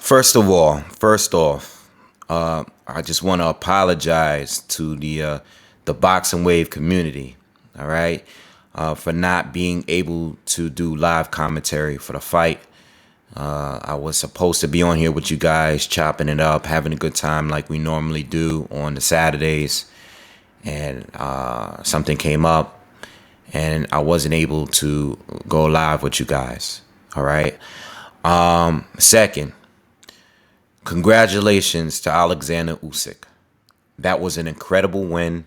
First off, I just want to apologize to the BoxingWave community, all right, for not being able to do live commentary for the fight. I was supposed to be on here with you guys, chopping it up, having a good time like we normally do on the Saturdays, and something came up, and I wasn't able to go live with you guys. All right. Second, congratulations to Alexander Usyk. That was an incredible win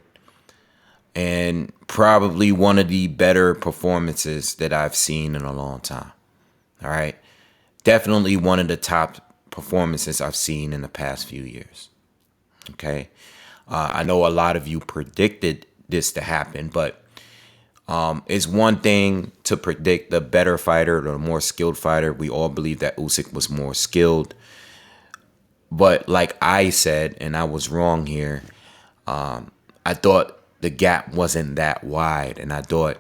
and probably one of the better performances that I've seen in a long time. All right. Definitely one of the top performances I've seen in the past few years. Okay. I know a lot of you predicted this to happen, but it's one thing to predict the better fighter, the more skilled fighter. We all believe that Usyk was more skilled. But like I said, and I was wrong here, I thought the gap wasn't that wide. And I thought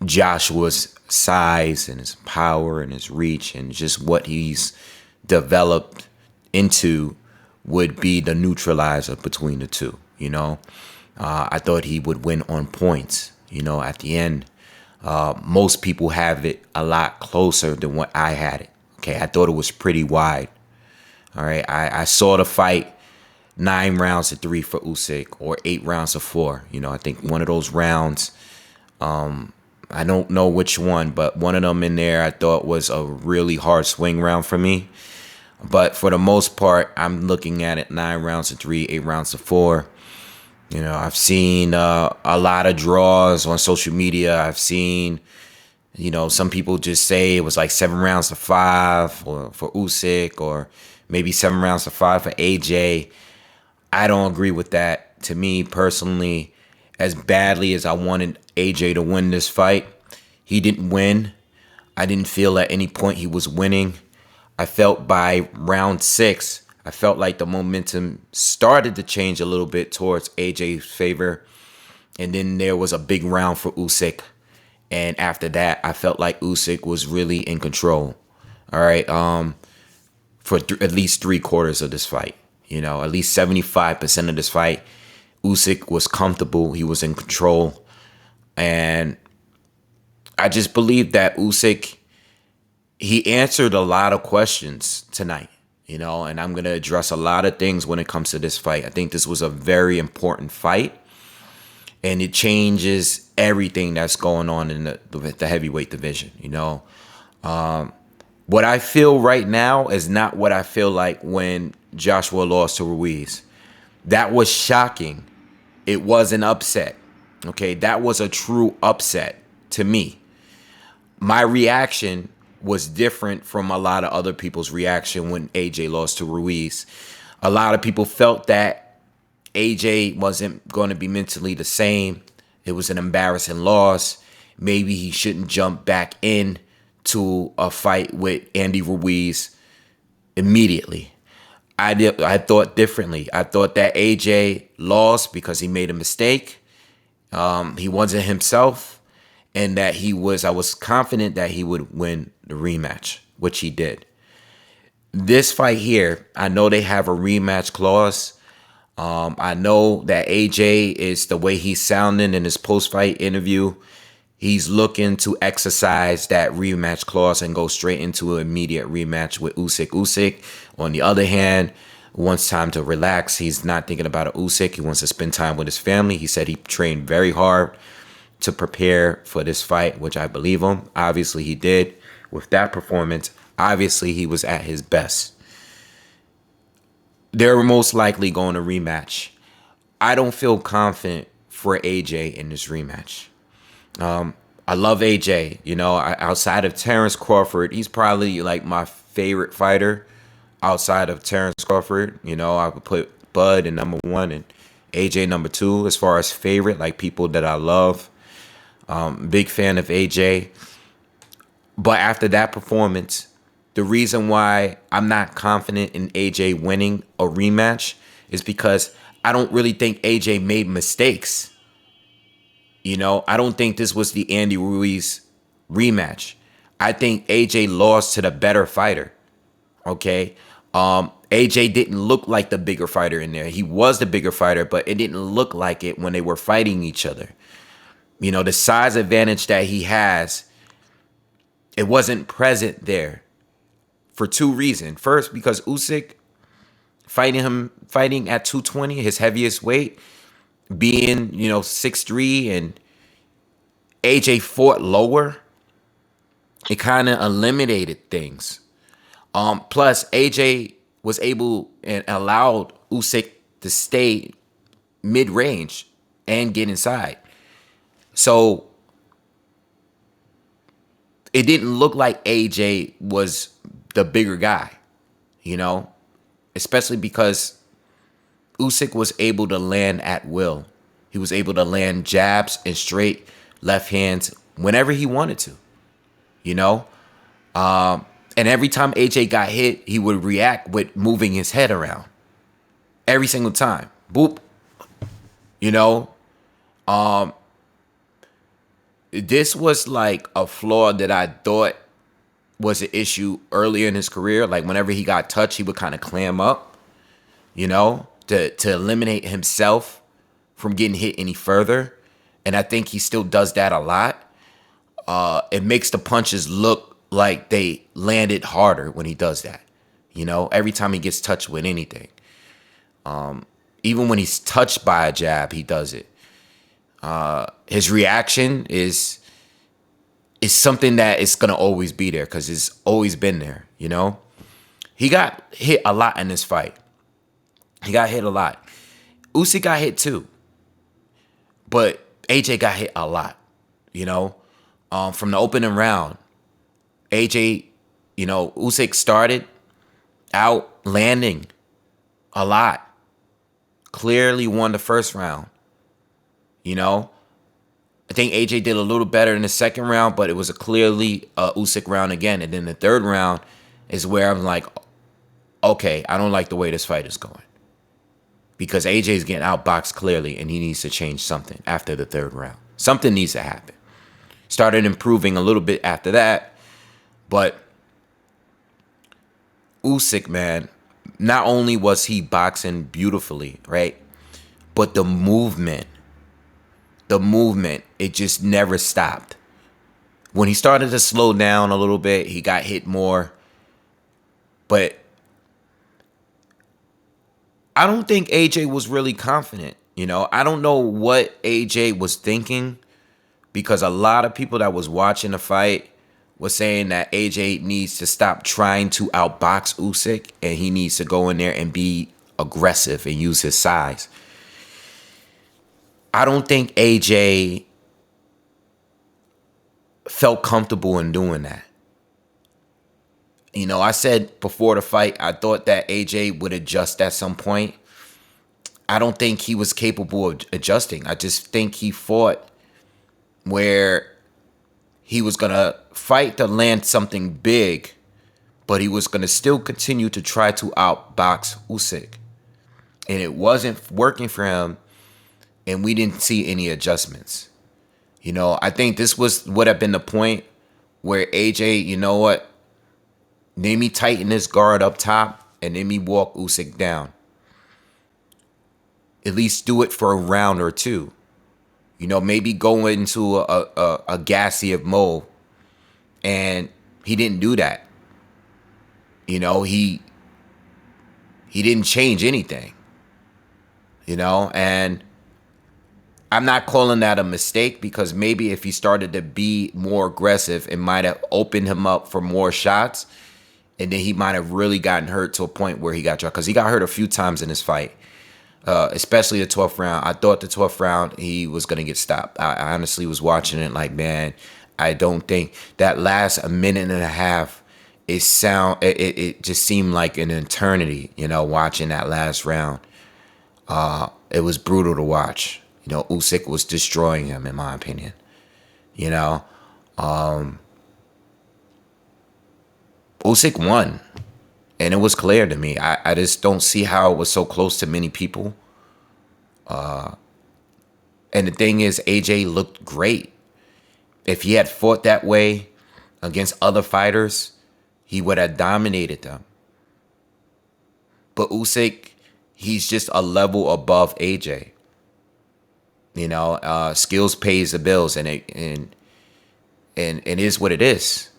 Joshua's size and his power and his reach and just what he's developed into would be the neutralizer between the two, you know. I thought he would win on points, you know, at the end. Most people have it a lot closer than what I had it. Okay, I thought it was pretty wide. All right, I saw the fight 9 rounds to 3 for Usyk or 8 rounds to 4. You know, I think one of those rounds, I don't know which one, but one of them in there I thought was a really hard swing round for me. But for the most part, I'm looking at it 9 rounds to 3, 8 rounds to 4. You know, I've seen a lot of draws on social media. I've seen, you know, some people just say it was like 7 rounds to 5 or for Usyk, or maybe 7 rounds to 5 for AJ. I don't agree with that. To me personally, as badly as I wanted AJ to win this fight, he didn't win. I didn't feel at any point he was winning. I felt by round 6, I felt like the momentum started to change a little bit towards AJ's favor. And then there was a big round for Usyk. And after that, I felt like Usyk was really in control. All right. For at least 3/4 of this fight. You know, at least 75% of this fight, Usyk was comfortable. He was in control. And I just believe that Usyk, he answered a lot of questions tonight, you know, and I'm going to address a lot of things when it comes to this fight. I think this was a very important fight, and it changes everything that's going on in the heavyweight division, you know. What I feel right now is not what I feel like when Joshua lost to Ruiz. That was shocking. It was an upset. Okay, that was a true upset to me. My reaction was different from a lot of other people's reaction when AJ lost to Ruiz. A lot of people felt that AJ wasn't going to be mentally the same. It was an embarrassing loss. Maybe he shouldn't jump back in to a fight with Andy Ruiz immediately. I thought differently. I thought that AJ lost because he made a mistake. He wasn't himself, and that I was confident that he would win the rematch, which he did. This fight here, I know they have a rematch clause. I know that AJ is the way he's sounding in his post-fight interview. He's looking to exercise that rematch clause and go straight into an immediate rematch with Usyk. Usyk, on the other hand, wants time to relax. He's not thinking about Usyk. He wants to spend time with his family. He said he trained very hard to prepare for this fight, which I believe him. Obviously, he did. With that performance, obviously, he was at his best. They're most likely going to rematch. I don't feel confident for AJ in this rematch. I love AJ, you know, outside of Terrence Crawford, he's probably like my favorite fighter outside of Terrence Crawford. You know, I would put Bud in number 1 and AJ number 2 as far as favorite, like people that I love. Big fan of AJ. But after that performance, the reason why I'm not confident in AJ winning a rematch is because I don't really think AJ made mistakes. You know, I don't think this was the Andy Ruiz rematch. I think AJ lost to the better fighter. Okay. AJ didn't look like the bigger fighter in there. He was the bigger fighter, but it didn't look like it when they were fighting each other. You know, the size advantage that he has, it wasn't present there for two reasons. First, because Usyk fighting at 220, his heaviest weight, being, 6'3", and AJ fought lower, it kind of eliminated things. Plus, AJ was able and allowed Usyk to stay mid-range and get inside. So it didn't look like AJ was the bigger guy, especially because Usyk was able to land at will. He was able to land jabs and straight left hands whenever he wanted to, And every time AJ got hit, he would react with moving his head around. Every single time. Boop. This was like a flaw that I thought was an issue earlier in his career. Like whenever he got touched, he would kind of clam up, to eliminate himself from getting hit any further. And I think he still does that a lot. It makes the punches look like they landed harder when he does that. Every time he gets touched with anything. Even when he's touched by a jab, he does it. His reaction is something that is going to always be there because it's always been there, He got hit a lot in this fight. He got hit a lot. Usyk got hit too. But AJ got hit a lot, From the opening round, AJ, Usyk started out landing a lot. Clearly won the first round. I think AJ did a little better in the second round, but it was a clearly Usyk round again. And then the third round is where I'm like, okay, I don't like the way this fight is going. Because AJ is getting outboxed clearly, and he needs to change something after the third round. Something needs to happen. Started improving a little bit after that, but Usyk, man, not only was he boxing beautifully, right? But the movement, it just never stopped. When he started to slow down a little bit, he got hit more. But I don't think AJ was really confident. I don't know what AJ was thinking, because a lot of people that was watching the fight was saying that AJ needs to stop trying to outbox Usyk and he needs to go in there and be aggressive and use his size. I don't think AJ felt comfortable in doing that. I said before the fight, I thought that AJ would adjust at some point. I don't think he was capable of adjusting. I just think he fought where he was going to fight to land something big, but he was going to still continue to try to outbox Usyk. And it wasn't working for him, and we didn't see any adjustments. I think this would have been the point where AJ, let me tighten this guard up top and let me walk Usyk down. At least do it for a round or two. Maybe go into a gassy of mode. And he didn't do that. He didn't change anything. And I'm not calling that a mistake, because maybe if he started to be more aggressive, it might have opened him up for more shots. And then he might have really gotten hurt to a point where he got dropped. Because he got hurt a few times in this fight. Especially the 12th round. I thought the 12th round he was going to get stopped. I honestly was watching it like, man, I don't think that last a minute and a half, it just seemed like an eternity, watching that last round. It was brutal to watch. Usyk was destroying him, in my opinion. Usyk won. And it was clear to me. I just don't see how it was so close to many people. And the thing is, AJ looked great. If he had fought that way against other fighters, he would have dominated them. But Usyk, he's just a level above AJ. You know, skills pays the bills, and it is what it is.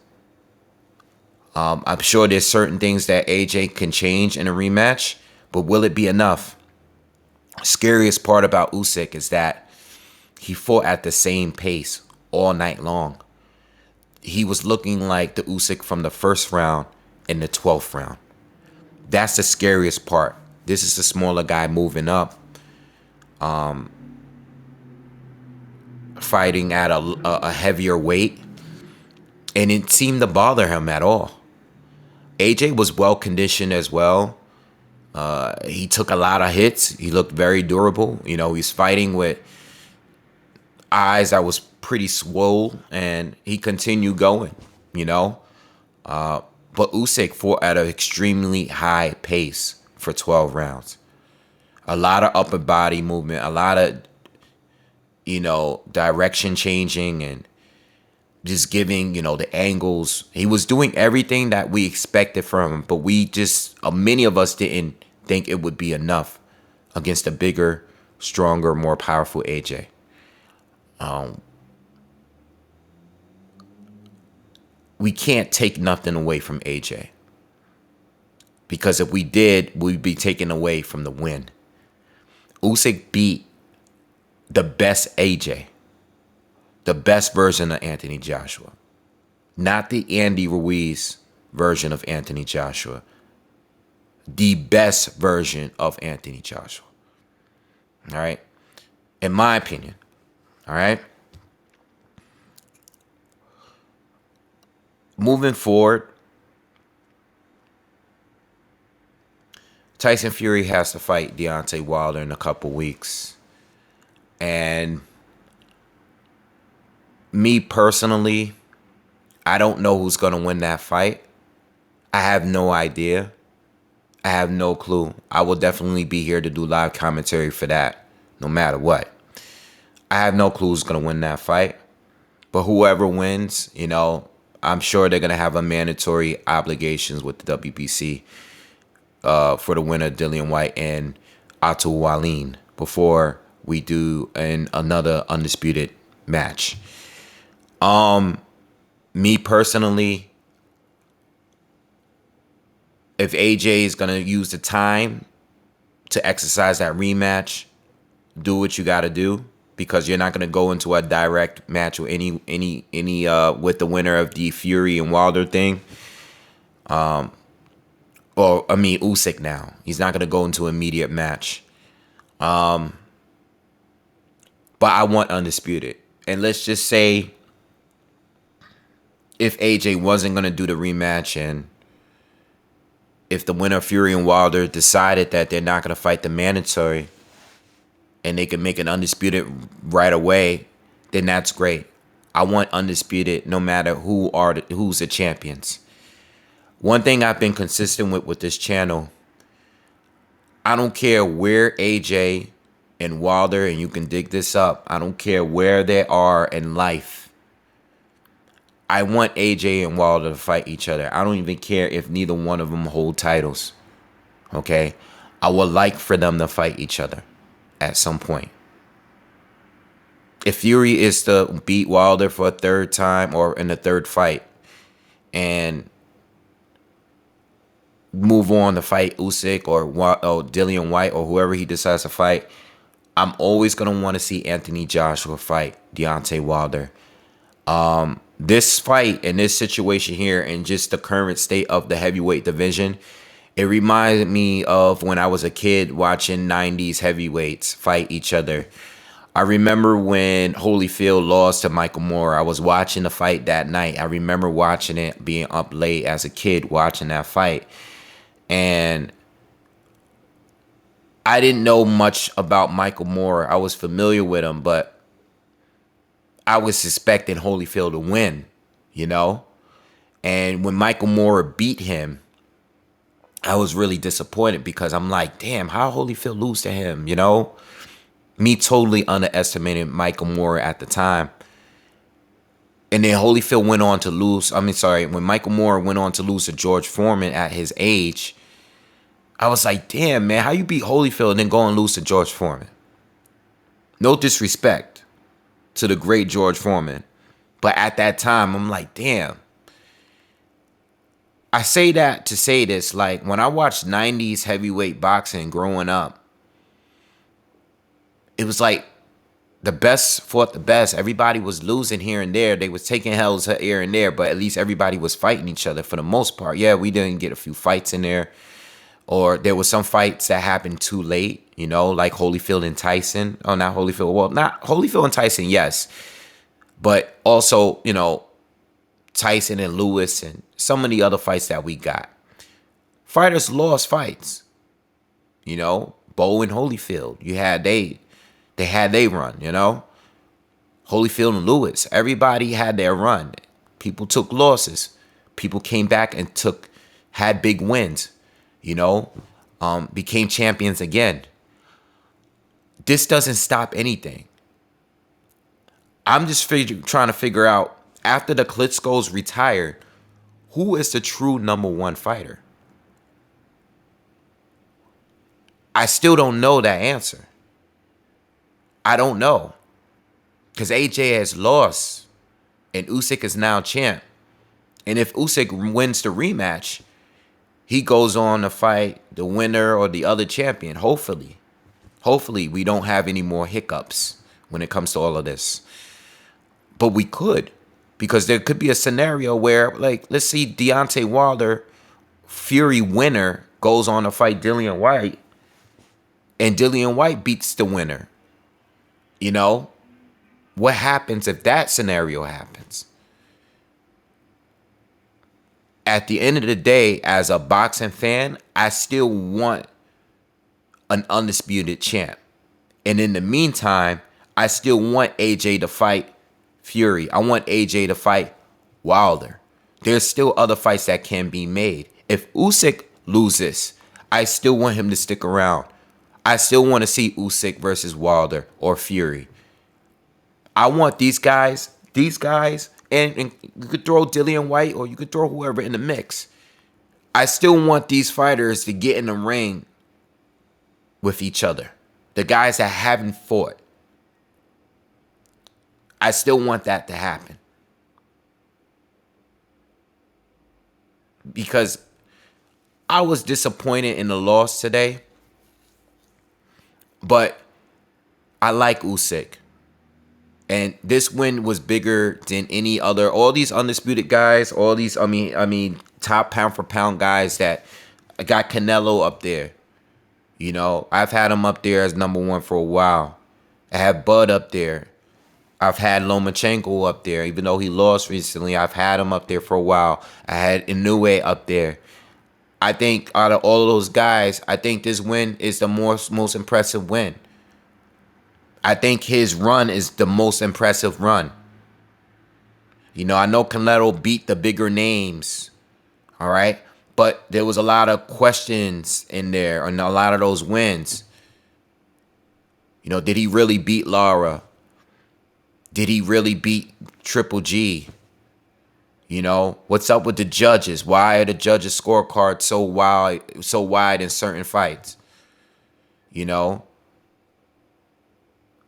I'm sure there's certain things that AJ can change in a rematch, but will it be enough? Scariest part about Usyk is that he fought at the same pace all night long. He was looking like the Usyk from the first round and the 12th round. That's the scariest part. This is the smaller guy moving up, fighting at a heavier weight, and it seemed to bother him at all. AJ was well conditioned as well. He took a lot of hits. He looked very durable. You know, he's fighting with eyes that was pretty swole, and he continued going, you know. But Usyk fought at an extremely high pace for 12 rounds. A lot of upper body movement, a lot of, you know, direction changing and just giving, you know, the angles. He was doing everything that we expected from him, but we just, many of us didn't think it would be enough against a bigger, stronger, more powerful AJ. We can't take nothing away from AJ, because if we did, we'd be taken away from the win. Usyk beat the best AJ, the best version of Anthony Joshua, not the Andy Ruiz version of Anthony Joshua, the best version of Anthony Joshua. All right, in my opinion. All right. Moving forward, Tyson Fury has to fight Deontay Wilder in a couple weeks. And me personally, I don't know who's going to win that fight. I have no idea. I have no clue. I will definitely be here to do live commentary for that, no matter what. I have no clue who's going to win that fight. But whoever wins, you know, I'm sure they're going to have a mandatory obligations with the WBC for the winner, Dillian White and Atul Waleem, before we do another undisputed match. Me personally, if AJ is going to use the time to exercise that rematch, do what you got to do, because you're not going to go into a direct match with any with the winner of the Fury and Wilder thing. Usyk now. He's not going to go into an immediate match. But I want undisputed. And let's just say if AJ wasn't going to do the rematch, and if the winner of Fury and Wilder decided that they're not going to fight the mandatory and they can make an undisputed right away, then that's great. I want undisputed no matter who's the champions. One thing I've been consistent with this channel, I don't care where AJ and Wilder, and you can dig this up, I don't care where they are in life. I want AJ and Wilder to fight each other. I don't even care if neither one of them hold titles. Okay? I would like for them to fight each other at some point. If Fury is to beat Wilder for a third time or in the third fight and move on to fight Usyk or Dillian White or whoever he decides to fight, I'm always going to want to see Anthony Joshua fight Deontay Wilder. This fight and this situation here and just the current state of the heavyweight division, it reminded me of when I was a kid watching 90s heavyweights fight each other. I remember when Holyfield lost to Michael Moore. I was watching the fight that night. I remember watching it, being up late as a kid watching that fight. And I didn't know much about Michael Moore. I was familiar with him, but I was expecting Holyfield to win, you know? And when Michael Moore beat him, I was really disappointed, because I'm like, damn, how Holyfield lose to him, you know? Me totally underestimated Michael Moore at the time. And then Holyfield went on to lose. When Michael Moore went on to lose to George Foreman at his age, I was like, damn, man, how you beat Holyfield and then go and lose to George Foreman? No disrespect to the great George Foreman. But at that time, I'm like, damn. I say that to say this, like, when I watched 90s heavyweight boxing growing up, it was like the best fought the best. Everybody was losing here and there. They was taking L's here and there, but at least everybody was fighting each other for the most part. Yeah, we didn't get a few fights in there. Or there was some fights that happened too late, you know, like Holyfield and Tyson. Oh, not Holyfield. Well, not Holyfield and Tyson, yes. But also, you know, Tyson and Lewis and some of the other fights that we got. Fighters lost fights. You know, Bo and Holyfield. They had their run, you know. Holyfield and Lewis. Everybody had their run. People took losses. People came back and had big wins. You know, became champions again. This doesn't stop anything. I'm just trying to figure out, after the Klitschko's retired, who is the true number one fighter? I still don't know that answer. I don't know. Because AJ has lost and Usyk is now champ. And if Usyk wins the rematch, he goes on to fight the winner or the other champion, hopefully. Hopefully we don't have any more hiccups when it comes to all of this. But we could, because there could be a scenario where, like, let's see Deontay Wilder, Fury winner, goes on to fight Dillian White, and Dillian White beats the winner. You know? What happens if that scenario happens? At the end of the day, as a boxing fan, I still want an undisputed champ. And in the meantime, I still want AJ to fight Fury. I want AJ to fight Wilder. There's still other fights that can be made. If Usyk loses, I still want him to stick around. I still want to see Usyk versus Wilder or Fury. I want these guys, and you could throw Dillian White or you could throw whoever in the mix. I still want these fighters to get in the ring with each other. The guys that haven't fought. I still want that to happen. Because I was disappointed in the loss today. But I like Usyk. And this win was bigger than any other. All these undisputed guys, all these, I mean, top pound for pound guys that I got Canelo up there. You know, I've had him up there as number one for a while. I have Bud up there. I've had Lomachenko up there, even though he lost recently. I've had him up there for a while. I had Inoue up there. I think out of all of those guys, I think this win is the most impressive win. I think his run is the most impressive run. You know, I know Canelo beat the bigger names, all right? But there was a lot of questions in there on a lot of those wins. You know, did he really beat Lara? Did he really beat Triple G? You know, what's up with the judges? Why are the judges' scorecards so wide in certain fights? You know?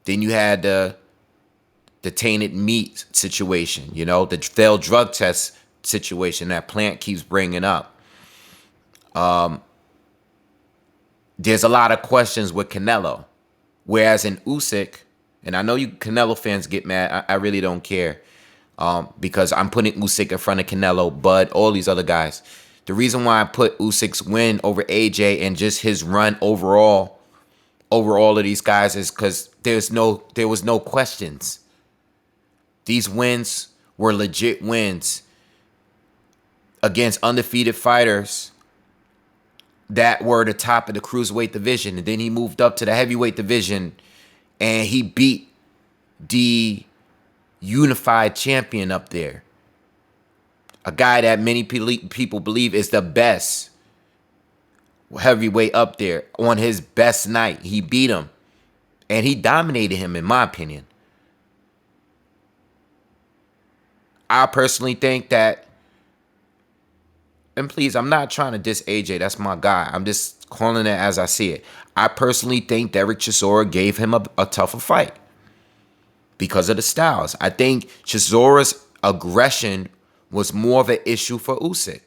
Then you had the tainted meat situation, you know, the failed drug test situation that Plant keeps bringing up. There's a lot of questions with Canelo. Whereas in Usyk, and I know you Canelo fans get mad, I really don't care. Because I'm putting Usyk in front of Canelo, Bud, all these other guys. The reason why I put Usyk's win over AJ and just his run overall over all of these guys is because there was no questions. These wins were legit wins against undefeated fighters that were the top of the cruiserweight division. And then he moved up to the heavyweight division and he beat the unified champion up there. A guy that many people believe is the best heavyweight up there. On his best night, he beat him. And he dominated him, in my opinion. I personally think that and please, I'm not trying to diss AJ. That's my guy. I'm just calling it as I see it. I personally think Derek Chisora gave him a tougher fight because of the styles. I think Chisora's aggression was more of an issue for Usyk.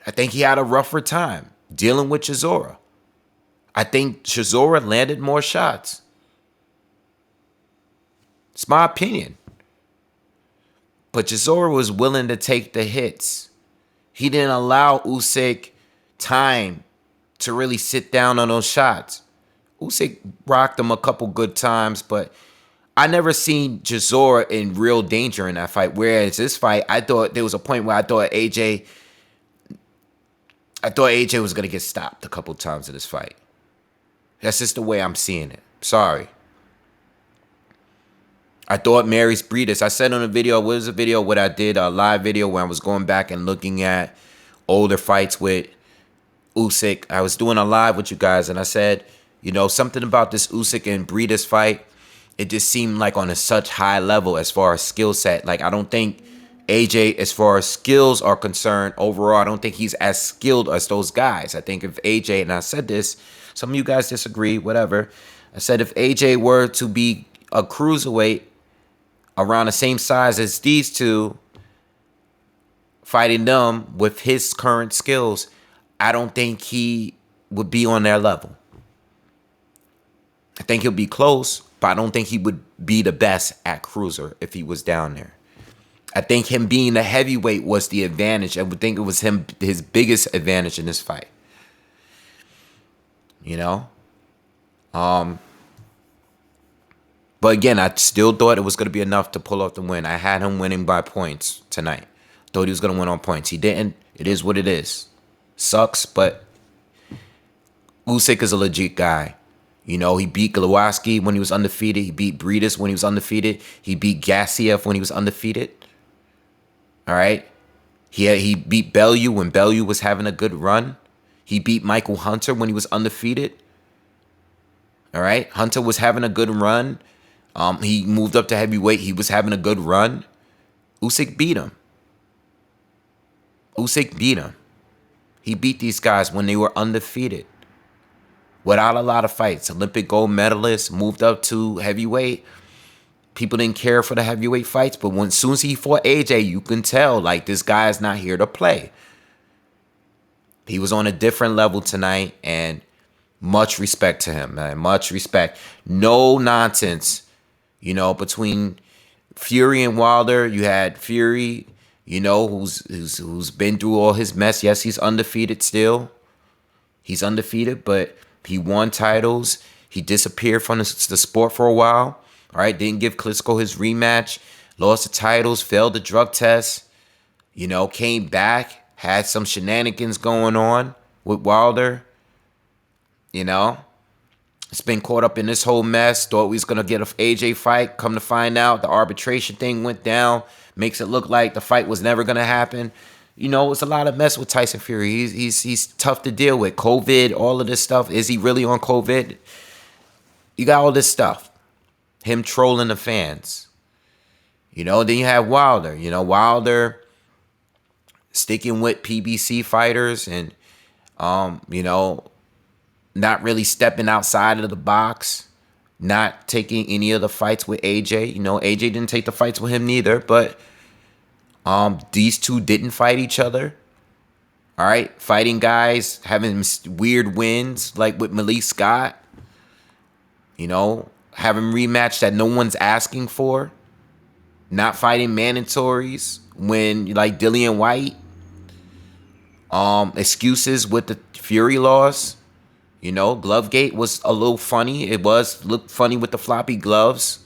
I think he had a rougher time dealing with Chisora. I think Chisora landed more shots. It's my opinion. But Chisora was willing to take the hits. He didn't allow Usyk time to really sit down on those shots. Usyk rocked him a couple good times, but I never seen Chisora in real danger in that fight. Whereas this fight, I thought there was a point where I thought AJ was going to get stopped a couple times in this fight. That's just the way I'm seeing it. Sorry. I thought Mary's Breedis. I said on a video, what was the video? What I did, a live video where I was going back and looking at older fights with Usyk. I was doing a live with you guys, and I said, you know, something about this Usyk and Breedis fight, it just seemed like on a such high level as far as skill set. Like, I don't think AJ, as far as skills are concerned, overall, I don't think he's as skilled as those guys. I think if AJ, and I said this, some of you guys disagree, whatever. I said if AJ were to be a cruiserweight around the same size as these two, fighting them with his current skills, I don't think he would be on their level. I think he'll be close, but I don't think he would be the best at cruiser if he was down there. I think him being a heavyweight was the advantage. I would think it was his biggest advantage in this fight. You know? But again, I still thought it was going to be enough to pull off the win. I had him winning by points tonight. Thought he was going to win on points. He didn't. It is what it is. Sucks, but Usyk is a legit guy. You know, he beat Glowacki when he was undefeated. He beat Breedis when he was undefeated. He beat Gassiev when he was undefeated. All right? He beat Bellew when Bellew was having a good run. He beat Michael Hunter when he was undefeated. All right? Hunter was having a good run. He moved up to heavyweight. He was having a good run. Usyk beat him. Usyk beat him. He beat these guys when they were undefeated. Without a lot of fights. Olympic gold medalist, moved up to heavyweight. People didn't care for the heavyweight fights, but as soon as he fought AJ, you can tell, like, this guy is not here to play. He was on a different level tonight, and much respect to him, man. Much respect. No nonsense, you know, between Fury and Wilder. You had Fury, you know, who's been through all his mess. Yes, he's undefeated still. He's undefeated, but he won titles. He disappeared from the sport for a while. All right, didn't give Klitschko his rematch. Lost the titles, failed the drug test. You know, came back, had some shenanigans going on with Wilder. You know, it's been caught up in this whole mess. Thought we was going to get an AJ fight. Come to find out, the arbitration thing went down. Makes it look like the fight was never going to happen. You know, it's a lot of mess with Tyson Fury. He's tough to deal with. COVID, all of this stuff. Is he really on COVID? You got all this stuff. Him trolling the fans. You know, then you have Wilder. You know, Wilder sticking with PBC fighters and, you know, not really stepping outside of the box. Not taking any of the fights with AJ. You know, AJ didn't take the fights with him neither, but these two didn't fight each other. All right, fighting guys, having weird wins like with Malik Scott. You know, having rematch that no one's asking for. Not fighting mandatories when, like, Dillian White. Excuses with the Fury loss. You know, Glovegate was a little funny. It looked funny with the floppy gloves.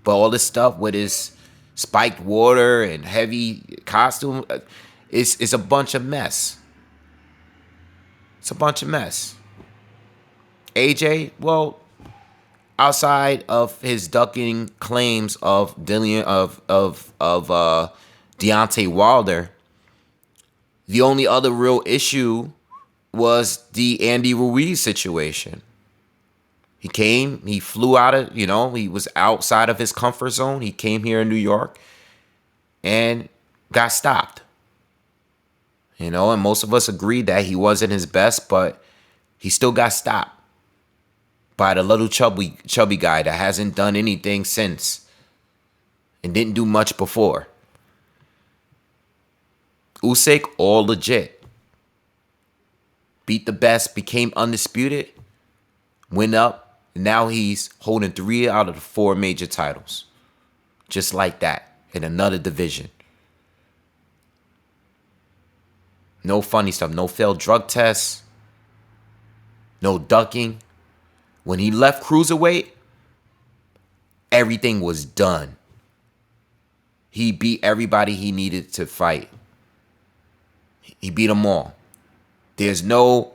But all this stuff with his spiked water and heavy costume, it's a bunch of mess. It's a bunch of mess. AJ, well, outside of his ducking claims of Deontay Wilder, the only other real issue was the Andy Ruiz situation. He came, he flew out of, you know, he was outside of his comfort zone. He came here in New York and got stopped. You know, and most of us agreed that he wasn't his best, but he still got stopped by the little chubby guy that hasn't done anything since and didn't do much before. Usyk, all legit. Beat the best, became undisputed, went up, and now he's holding 3 out of the 4 major titles. Just like that, in another division. No funny stuff, no failed drug tests, no ducking. When he left cruiserweight, everything was done. He beat everybody he needed to fight. He beat them all. There's no,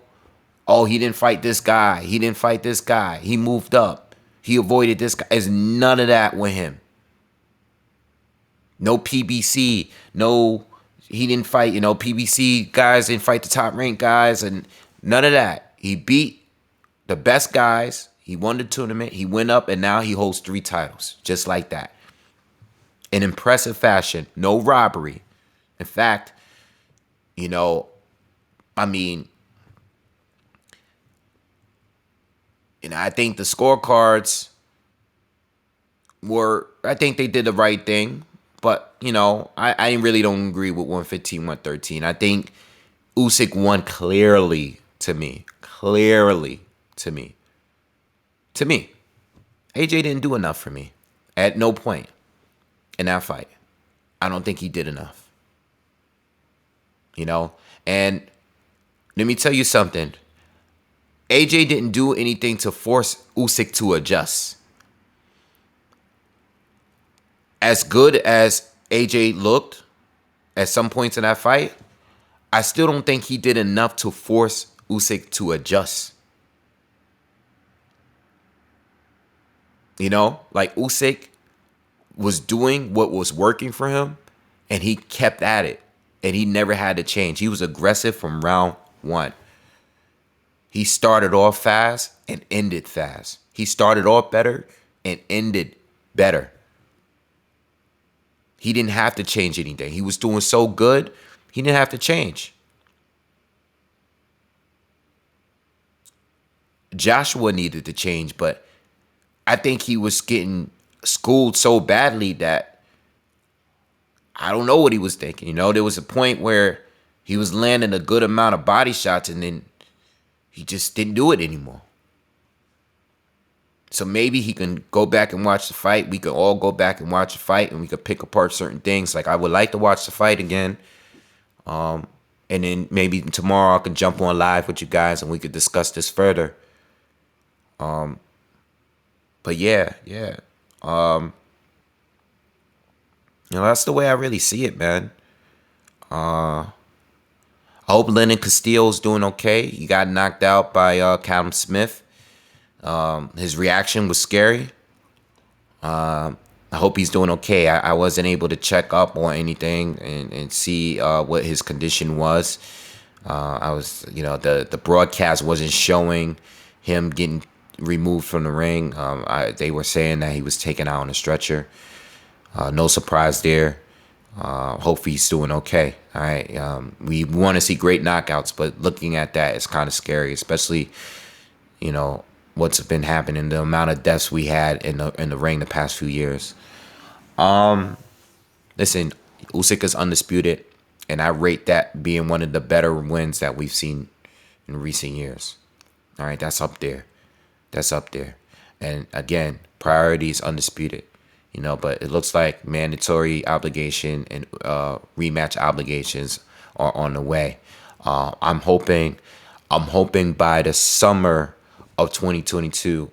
oh, he didn't fight this guy. He didn't fight this guy. He moved up. He avoided this guy. There's none of that with him. No PBC. No, he didn't fight, PBC guys didn't fight the top ranked guys and none of that. He beat the best guys. He won the tournament. He went up and now he holds 3 titles. Just like that. In impressive fashion. No robbery. In fact, I think the scorecards I think they did the right thing. But, I really don't agree with 115, 113. I think Usyk won clearly to me. Clearly to me. To me. AJ didn't do enough for me. At no point in that fight. I don't think he did enough. And let me tell you something. AJ didn't do anything to force Usyk to adjust. As good as AJ looked at some points in that fight, I still don't think he did enough to force Usyk to adjust. Like Usyk was doing what was working for him, and he kept at it, and he never had to change. He was aggressive from round 1. He started off fast and ended fast. He started off better and ended better. He didn't have to change anything. He was doing so good, he didn't have to change. Joshua needed to change, but I think he was getting schooled so badly that I don't know what he was thinking. There was a point where he was landing a good amount of body shots and then he just didn't do it anymore. So maybe he can go back and watch the fight. We could all go back and watch the fight and we could pick apart certain things. Like I would like to watch the fight again. And then maybe tomorrow I can jump on live with you guys and we could discuss this further. But yeah. That's the way I really see it, man. I hope Lennon Castillo's doing okay. He got knocked out by Callum Smith. His reaction was scary. I hope he's doing okay. I wasn't able to check up on anything and see what his condition was. The broadcast wasn't showing him getting removed from the ring. They were saying that he was taken out on a stretcher. No surprise there. Hopefully he's doing okay. All right. We want to see great knockouts, but looking at that, it's kind of scary, especially, what's been happening, the amount of deaths we had in the ring the past few years. Listen, Usyk is undisputed, and I rate that being one of the better wins that we've seen in recent years. All right, that's up there. That's up there. And again, priority is undisputed. But it looks like mandatory obligation and rematch obligations are on the way. I'm hoping by the summer of 2022,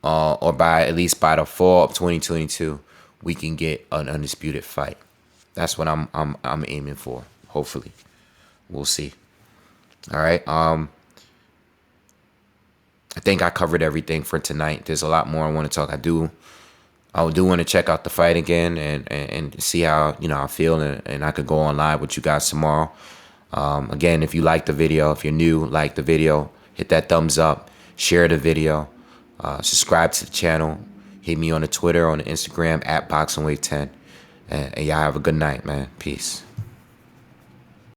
or at least by the fall of 2022, we can get an undisputed fight. That's what I'm aiming for. Hopefully, we'll see. All right. I think I covered everything for tonight. There's a lot more I want to talk. I do want to check out the fight again and see how I feel, and I could go on live with you guys tomorrow. Again, if you like the video, if you're new, like the video, hit that thumbs up, share the video, subscribe to the channel, hit me on the Twitter, on the Instagram @BoxingWave10, and y'all have a good night, man. Peace.